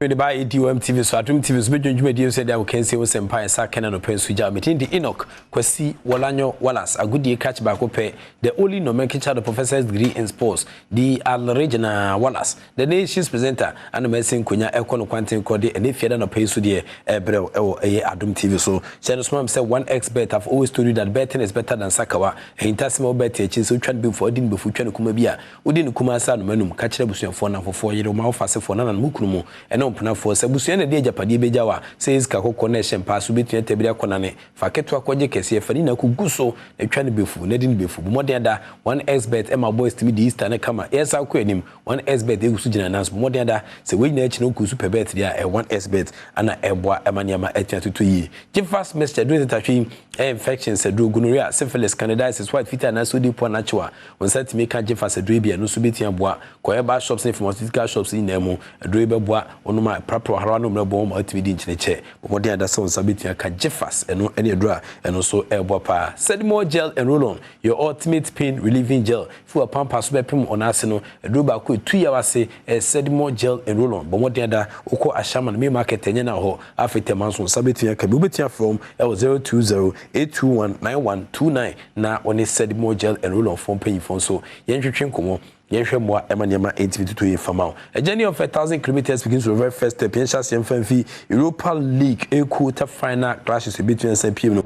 The by Adom TV, so Adom TV, so you said I can say was Empire, Sakan and Open Suja, meeting the Enoch, Kwesi, Walanyo, Wallace, a good year catch back pay, the only nomenclature the professor's degree in sports, the Al-Regina Wallace, the nation's presenter, and the Messin Kunya, Econ Quantum Cody, and if you don't pay Sudia, Adom TV. So, Channel Swam said one expert have always told you that betting is better than Sakawa, and Tassimo betting, so trying to be for Din before Kumabia, Udin Kumasa, Menum, catch the Busian for now for 4 years, Mouth for Nan and Mukumu, and na for sabusuane de japade bejawa says kako connection pass between tebia konane faketo akwaje kese fani na kuguso na twa ne befu na din befu modern da one expert ema boys timi di easter na kama yes akwa anim one expert egusu gina nas modern da se we na chi no kusu pebet dia one expert ana eboa emaniama atuatutu yi give fast message do tatwi infections do gonorrhea syphilis candidiasis white fever na so di po natural on set me ka give fast do bia no so betia boa koyeba shops na pharmaceutical shops ni na mu do beboa onuma prapo harano mrebo ma atimi nchineche omode ada so sabetia ka jeffas eno ene dra eno so ebo pa sedimo gel and roll on your ultimate pain relieving gel fu pampa so bepem onase no edro ba ko 2 hours sedimo gel and roll on bomode ada ukọ ashama me market enye na ho afete manso sabetia ka betia from 02082199129 na oni sedimo gel and roll on from pay phone so yenhwetwe nkomo Yenhwemwa Emanyama 822 Famao. A journey of 1,000 kilometers begins with the very first step. Yenshas Yemfenfi Europa League quarter final clashes between SPM.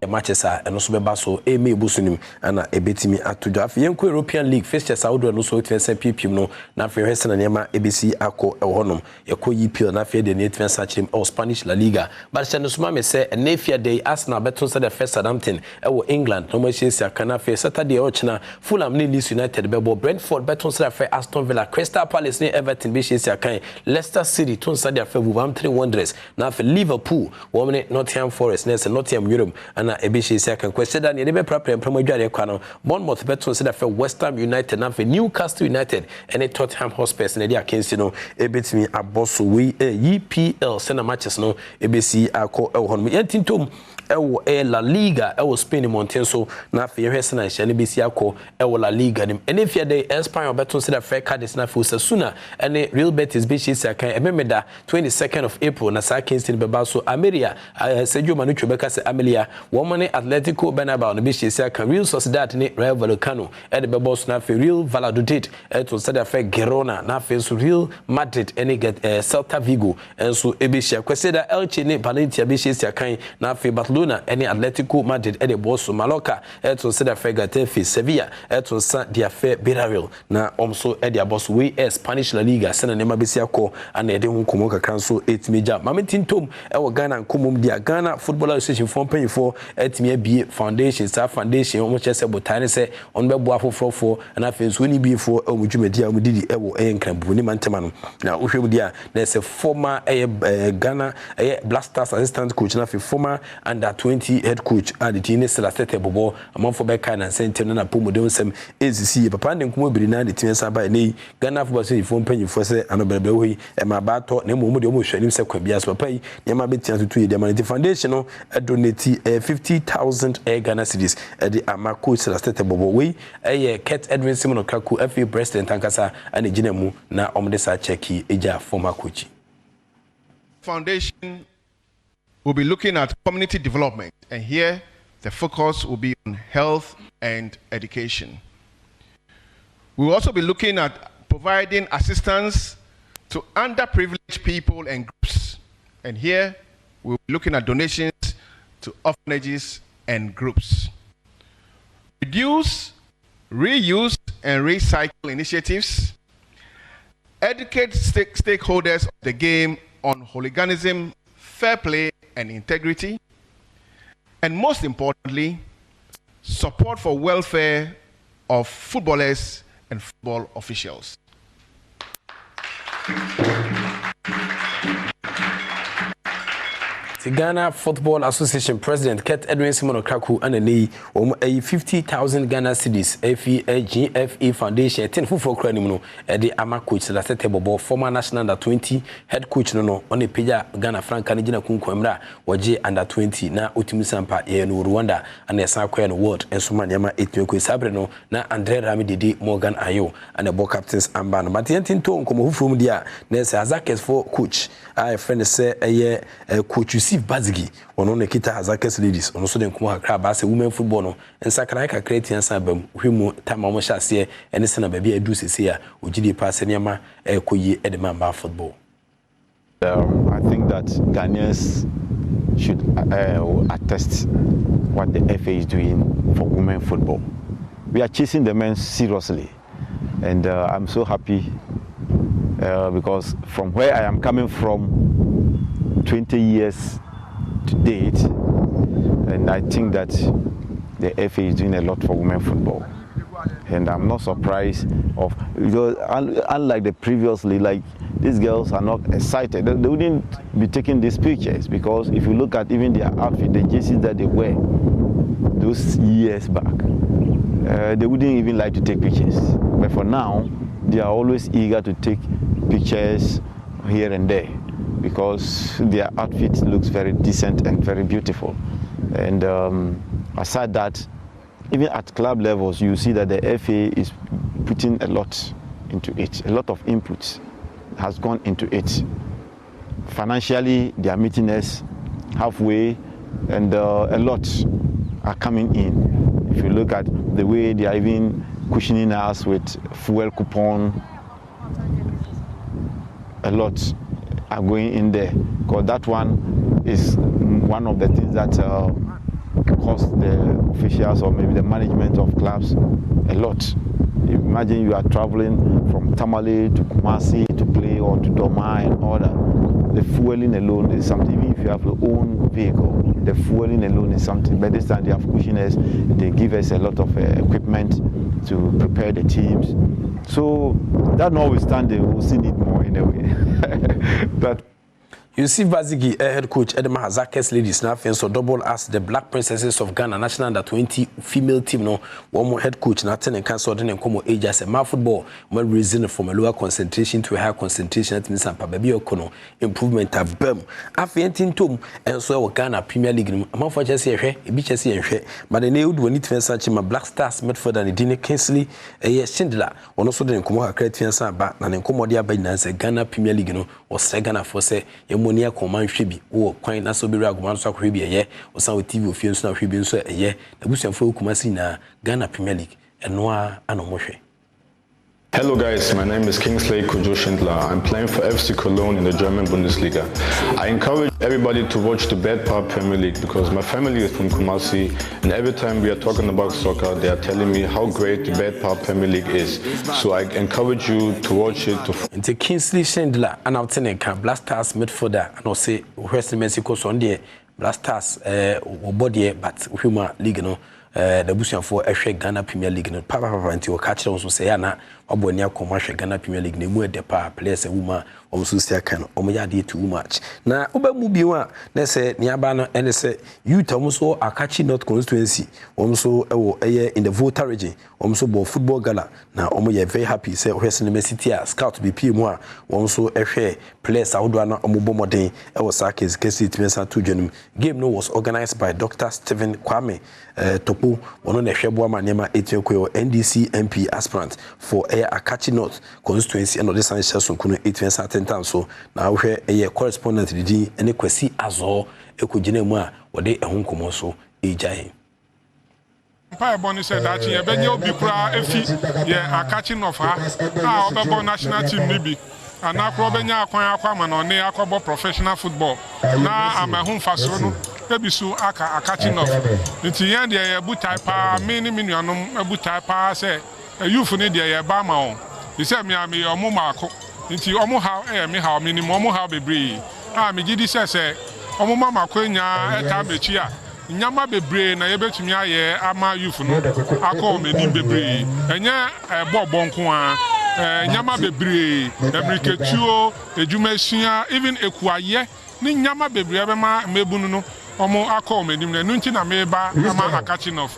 Matches are and also Basso, Amy Busunim, and a betimi at to draft. Young European League fixtures out and also to SPM no, Nafi Hessan and Yama ABC Ako Honum, Yako Yipil, Nafi the native such or Spanish La Liga. But Shanusmame say a Nafia Day Arsenal Beton said the first Southampton, England, no more says Canafe, Saturday Ochna, Fulham Leeds United, Bebo, Brentford, Beton said Aston Villa, Crystal Palace, near Everton, Bishes Yakai, Leicester City, Ton Sadia Wolverhampton Wanderers, now for Liverpool, Woman Nottingham Forest, Nelson, Nottingham Europe, and Ebishi second question that you proper and promoted Kwano. Bournemouth Beton said for West Ham United, now for Newcastle United, and a Tottenham Hotspur, and the against you know, ebit me a boss we EPL send a matches no ABC Ako Elhon. Yentintum La Liga, Spain Montenso, na for your Hessan and ABC Ako La Liga. And if you're the Espanyol Beton said a fair card is not for Sasuna, and a real bet is Bishes Sakai, remember 22nd of April, Nasa Kingston Bebaso, Ameria, Sergio Manucho Becas Amelia, Woman Atletico Benaba, and Bishes Sakai, Real Sociedad, Real Vallecano, and the Bebos Nafi, Real Valladolid, and to said a fair Girona, Nafi, Real Madrid, and get Celta Vigo, and so Ebisha, Queseda Elche, Valencia, Bishes Sakai, Nafi, Barcelona, any Atletico Madrid, and the Bosso Maloka, and to said a fair Gatefi, Sevilla, and to San Diafe, Biraril, now also Edia Boss, we Spanish La Liga, Sena Nema Bisiako, and Edin Kumoka Council, 8 major. Mamitin Tom, our Ghana and Kumum, the Ghana Football Association from paying for Etmia Foundation, Star Foundation, almost just about Tiny say on Bebuafo for, and I feel Swinny be for Mujumedia, we did Ewo and Cambuni Mantaman. Now, Ushudia, there's a former Ghana Blasters assistant coach, and a former under 20 head coach at the Tine Celeste Bobo, a month for Beccan and Saint Tena Pumo Donsem, AZC, Papa and Kumubina, the Tinsa by Nay, Ghana Football Association from paying for say, and a Bebewi, and my bato, Nemo Motion himself could be as Papa, Yamabitan to 2 the Foundation, a donate 50,000 Ghana cities at the Amako Celeste Bobo way, a Cat Edwin Simon Kaku, FA President Tankasa, and the Jinemu, now Omdesa Cheki, Eja former coach. Foundation will be looking at community development, and here the focus will be on health and education. We will also be looking at providing assistance to underprivileged people and groups, and here we'll be looking at donations to orphanages and groups. Reduce, reuse, and recycle initiatives, educate stakeholders of the game on hooliganism, fair play, and integrity, and most importantly, support for welfare of footballers and football officials. The Ghana Football Association President Ket Edwin Simon Kraku and a 50,000 Ghana cedis GFE Foundation 10 for Cranimuno at the Ama coach that set table former national under 20 head coach no on the Pija Ghana Frank Kanijina Kunkwemra Waje under 20 na Utimisampa no Rwanda and the Sakwa World and Sumanyama Ethiopia Sabreno na Andre Rami Didi Morgan Ayo and the ball captains Amban Matientin to Nkomo from dia Nessa Azakes for coach I friend say a coach Bazigi ono ne kita Hazakes ladies ono so den kuma hakra ba se women football no ensakra ka create ansa bam hwemu tama mo hyase ene se na ba bia edu sese ya ogidi pa se niam koyi edema ba football. I think that Ghanaians should attest what the FA is doing for women football. We are chasing the men seriously, and I'm so happy because from where I am coming from 20 years to date, and I think that the FA is doing a lot for women football, and I'm not surprised of, because unlike the previously, like these girls are not excited. They wouldn't be taking these pictures, because if you look at even their outfit, the jerseys that they wear those years back, they wouldn't even like to take pictures. But for now, they are always eager to take pictures here and there, because their outfit looks very decent and very beautiful. And aside that, even at club levels, you see that the FA is putting a lot into it. A lot of inputs has gone into it. Financially, they are meeting us halfway, and a lot are coming in. If you look at the way they are even cushioning us with fuel coupon, a lot are going in there, because that one is one of the things that cost the officials or maybe the management of clubs a lot. Imagine you are traveling from Tamale to Kumasi to play, or to Doma and all that. The fueling alone is something. Even if you have your own vehicle, the fueling alone is something. By this time they have cushioners, they give us a lot of equipment to prepare the teams. So that notwithstanding, we'll still need more in a way. But you see Bazigi, head coach Edema Hazakes ladies now so double as the Black Princesses of Ghana national under 20 female team no one more head coach now turning cancer then come age as a man football one reason from a lower concentration to a higher concentration that means baby okono improvement of bem afientin tom and so Ghana Premier League among for just here a beach and but the new when it search my Black Stars Medford and Dine Kingsley Schindler one also then come create fiansa back and then come dia by Ghana Premier League no or Ghana for say Monia command Shibi, or quite not so be Raguman so Caribbean, a year, or some TV of films now Caribbean so a year, the Bush and Folk Kumasina, Ghana Premier League, and Noah Anomoshe. Hello guys, my name is Kingsley Kojo Schindler. I'm playing for FC Cologne in the German Bundesliga. I encourage everybody to watch the Badwam Premier League because my family is from Kumasi, and every time we are talking about soccer, they are telling me how great the Badwam Premier League is. So I encourage you to watch it. Into Kingsley Schindler, and I'll tell you, Blasters midfielder, and I'll say Western Mexico Sunday, Blasters, body, but Humor League, no. The Bush for a Ghana Premier League, no Papa until catch also say, Anna, Obonia commercial Ghana Premier League, no more the power players a woman, also say, can Omoyadi too much. Now, Oba Mubiwa, let's say, Niabana, and they say, you also are catching not constituency, also a year in the voter region, also both football gala. Now, Omoya very happy, say, Western City, scout be P1, also a fair players, Audwana, Omobomode, Ewasakis, Kessie Timesa, 2 Genum. Game no was organized by Dr. Stephen Kwame Topo, one on the Shebwama Nema Ethiopia NDC MP aspirant for a catchy note constituency and other science on Kuno 8 certain times. So now we're a correspondent to the G and a quasi as all a Kujinema or they a home commercial AJ. Empire Bonnie said that you will be a catching of her, our national team maybe. And now Robenya Aquaman on the professional football. Now I'm a home fast one. Maybe so a catching off. It's the end of a boot type, many million a boot type, say a youth need a bama. He said, me, I'm your mumako. It's your omoha, me how minimum how be brave. Ah, me did says, Omama Quenya, a tabechia. Nyama be brave, na ebe to me, ama youth no. I call me Nimbe brave. And yeah, a bob bonqua. nyama bebre ebriketuo ejumashia even ekuaye ni nyama bebre be ma mebunu no omo akọ menim na nunti na meba ama catching off.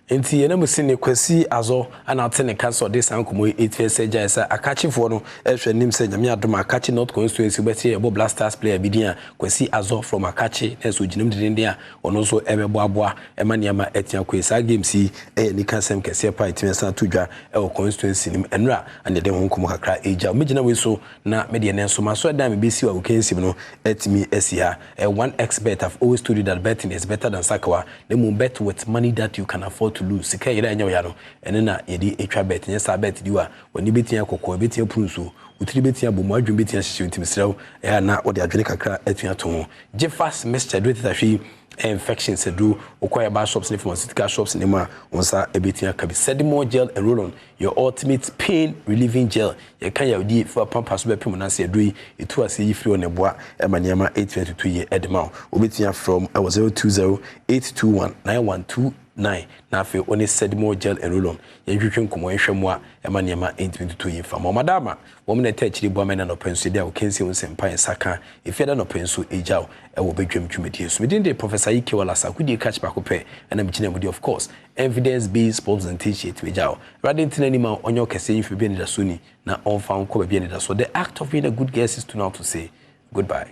Enti yena musine kwasi azo ana atene kanso de sankomo 8 jaisa akachifo no ehwe nim se nyame adom akachi not constituency beti ebo blasters player bidia kwasi azo from akachi eso ginim dinde a ono so ebebo aboa emaniama etia kwesa games yi ni kansem kese pa itime san tudwa e constituency nim enra ande de honkomo kakra eja megina we so na media nenso maso da me besi wa ukensi no etimi esia 1xbet have always told you that betting is better than sakawa they will bet with money that you can afford to lose sika yira anya ya no ene na yedi etwa bet nya sa bet diwa woni betia kokko betia prunso utiri betia bomu adwum betia hihye ntimisrew ya na odi adwene kakra atua to ho jefas mr do titahwe infections edu okoya bar shops ne pharmaceutical shops ne ma onsa ebetia kabi sedimo gel and roll on your ultimate pain relieving gel ye kan ya odi for pampas be pem na se edu etu ase yi free on eboa emaniama 822 ye edma obetia from 020821912 9 na fe oni sedimo gel and roll on ye hwehwe nkomo ehwemu a emaniama 822 ye fa madama wo me na tachiri bo amena no penso dia o kensi on sempa saka efiada no penso ejaw e wo bedwam twumedie so medin de professor Ike wala sakudi catch back up and am chine of course evidence based representation to ejaw rather than anima onyo kese yin fe bi ni da so ni na on fa nko ba bi ni da so the act of being a good guest is to now to say goodbye.